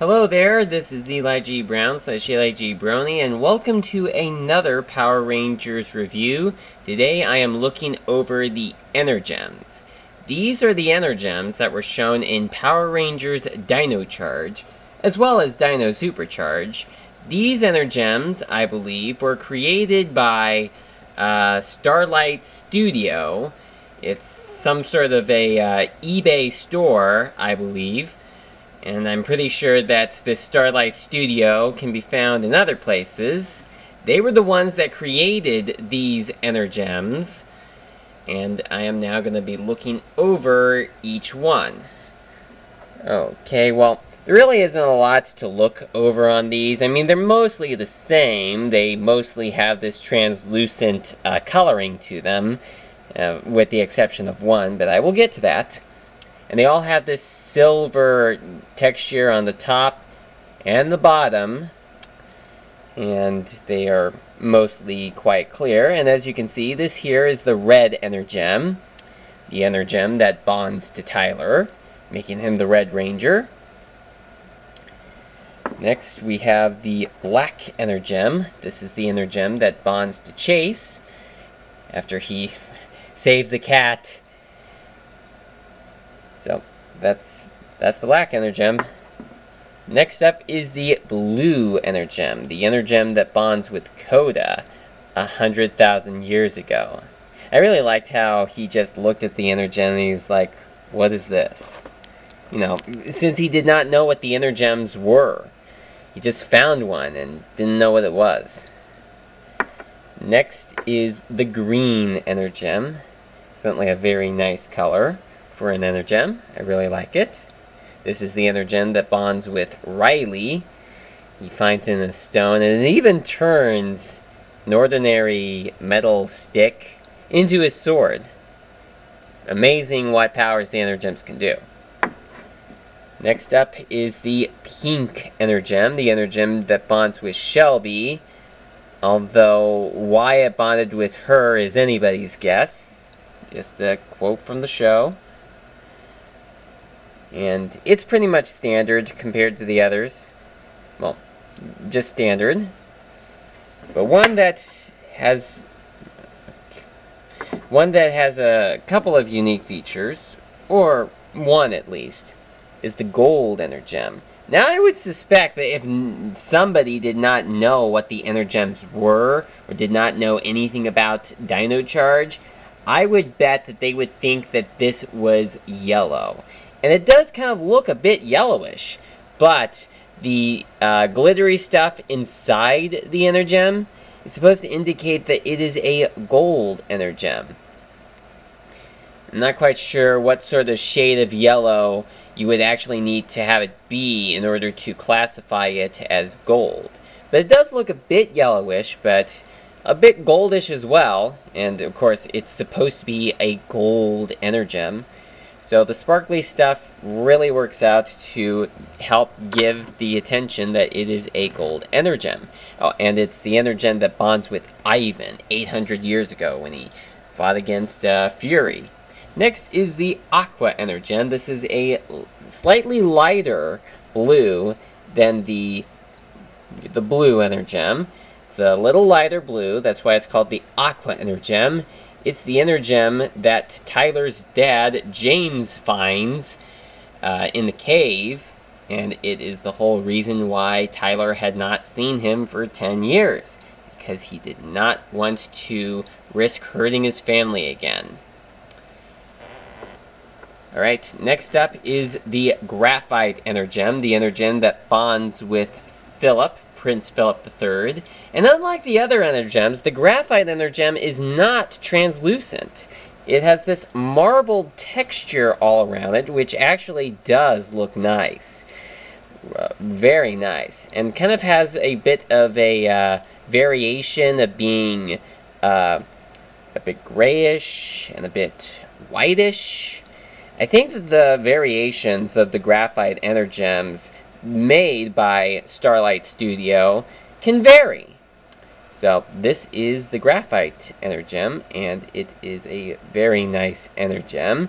Hello there, this is Eli G. Brown / Eli G. Brony, and welcome to another Power Rangers review. Today I am looking over the Energems. These are the Energems that were shown in Power Rangers Dino Charge, as well as Dino Supercharge. These Energems, I believe, were created by Starlight.Studio. It's some sort of a eBay store, I believe. And I'm pretty sure that this Starlight.Studio can be found in other places. They were the ones that created these Energems, and I am now going to be looking over each one. Okay, well, there really isn't a lot to look over on these. I mean, they're mostly the same. They mostly have this translucent coloring to them, with the exception of one, but I will get to that. And they all have this silver texture on the top and the bottom, and they are mostly quite clear. And as you can see, this here is the Red Energem, the Energem that bonds to Tyler, making him the Red Ranger. Next we have the Black Energem. This is the Energem that bonds to Chase after he saves the cat. So that's the Black Energem. Next up is the Blue Energem, the Energem that bonds with Coda 100,000 years ago. I really liked how he just looked at the Energem and he's like, what is this? You know, since he did not know what the Energems were. He just found one and didn't know what it was. Next is the Green Energem. Certainly a very nice color for an Energem. I really like it. This is the Energem that bonds with Riley. He finds it in a stone, and it even turns an ordinary metal stick into his sword. Amazing what powers the Energems can do. Next up is the Pink Energem, the Energem that bonds with Shelby, although why it bonded with her is anybody's guess. Just a quote from the show. And it's pretty much standard compared to the others. Well, just standard. But one that has a couple of unique features, or one at least, is the Gold Energem. Now I would suspect that if somebody did not know what the Energems were, or did not know anything about Dino Charge, I would bet that they would think that this was yellow. And it does kind of look a bit yellowish, but the glittery stuff inside the Energem is supposed to indicate that it is a Gold Energem. I'm not quite sure what sort of shade of yellow you would actually need to have it be in order to classify it as gold. But it does look a bit yellowish, but a bit goldish as well, and of course it's supposed to be a gold Energem. So the sparkly stuff really works out to help give the attention that it is a Gold Energem. Oh, and it's the Energem that bonds with Ivan 800 years ago when he fought against Fury. Next is the Aqua Energem. This is a slightly lighter blue than the Blue Energem. It's a little lighter blue, that's why it's called the Aqua Energem. It's the Energem that Tyler's dad, James, finds in the cave, and it is the whole reason why Tyler had not seen him for 10 years, because he did not want to risk hurting his family again. Alright, next up is the Graphite Energem, the Energem that bonds with Philip, Prince Philip III. And unlike the other Energems, the Graphite Energem is not translucent. It has this marbled texture all around it, which actually does look nice. Very nice. And kind of has a bit of a variation of being a bit grayish and a bit whitish. I think that the variations of the Graphite Energems made by Starlight.Studio can vary. So this is the Graphite Energem, and it is a very nice Energem.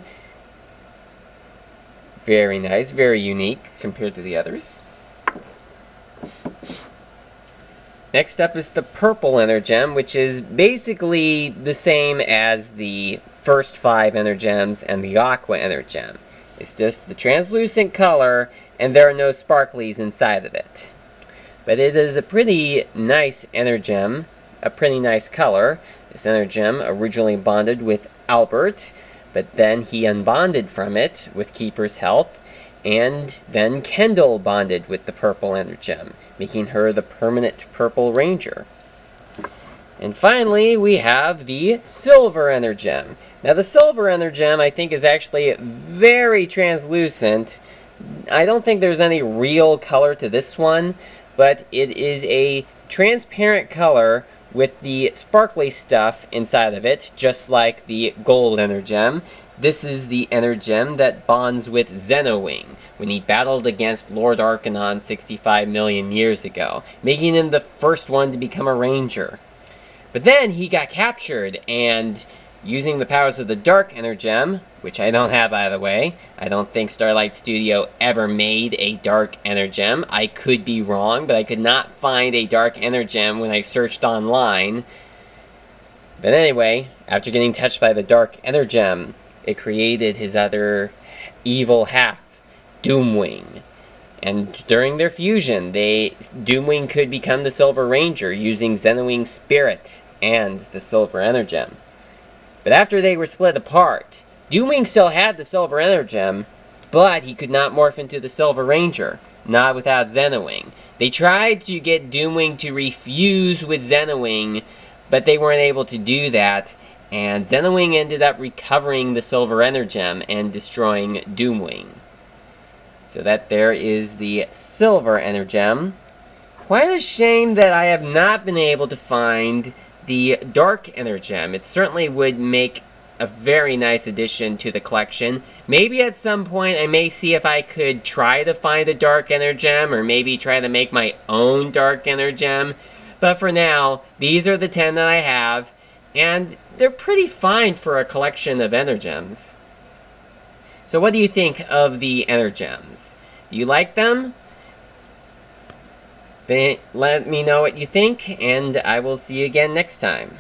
Very nice, very unique compared to the others. Next up is the Purple Energem, which is basically the same as the first 5 Energems and the Aqua Energem. It's just the translucent color, and there are no sparklies inside of it. But it is a pretty nice Energem, a pretty nice color. This Energem originally bonded with Albert, but then he unbonded from it with Keeper's help, and then Kendall bonded with the Purple Energem, making her the permanent Purple Ranger. And finally, we have the Silver Energem. Now, the Silver Energem, I think, is actually very translucent. I don't think there's any real color to this one, but it is a transparent color with the sparkly stuff inside of it, just like the Gold Energem. This is the Energem that bonds with Zenowing when he battled against Lord Arcanon 65 million years ago, making him the first one to become a Ranger. But then he got captured, and using the powers of the Dark Energem, which I don't have, by the way, I don't think Starlight.Studio ever made a Dark Energem. I could be wrong, but I could not find a Dark Energem when I searched online. But anyway, after getting touched by the Dark Energem, it created his other evil half, Doomwing. And during their fusion, Doomwing could become the Silver Ranger using Zenowing's spirit and the Silver Energem. But after they were split apart, Doomwing still had the Silver Energem, but he could not morph into the Silver Ranger, not without Zenowing. They tried to get Doomwing to refuse with Zenowing, but they weren't able to do that, and Zenowing ended up recovering the Silver Energem and destroying Doomwing. So that there is the Silver Energem. Quite a shame that I have not been able to find the Dark Energem. It certainly would make a very nice addition to the collection. Maybe at some point I may see if I could try to find a Dark Energem, or maybe try to make my own Dark Energem. But for now, these are the 10 that I have, and they're pretty fine for a collection of Energems. So what do you think of the Energems? Do you like them? Then let me know what you think, and I will see you again next time.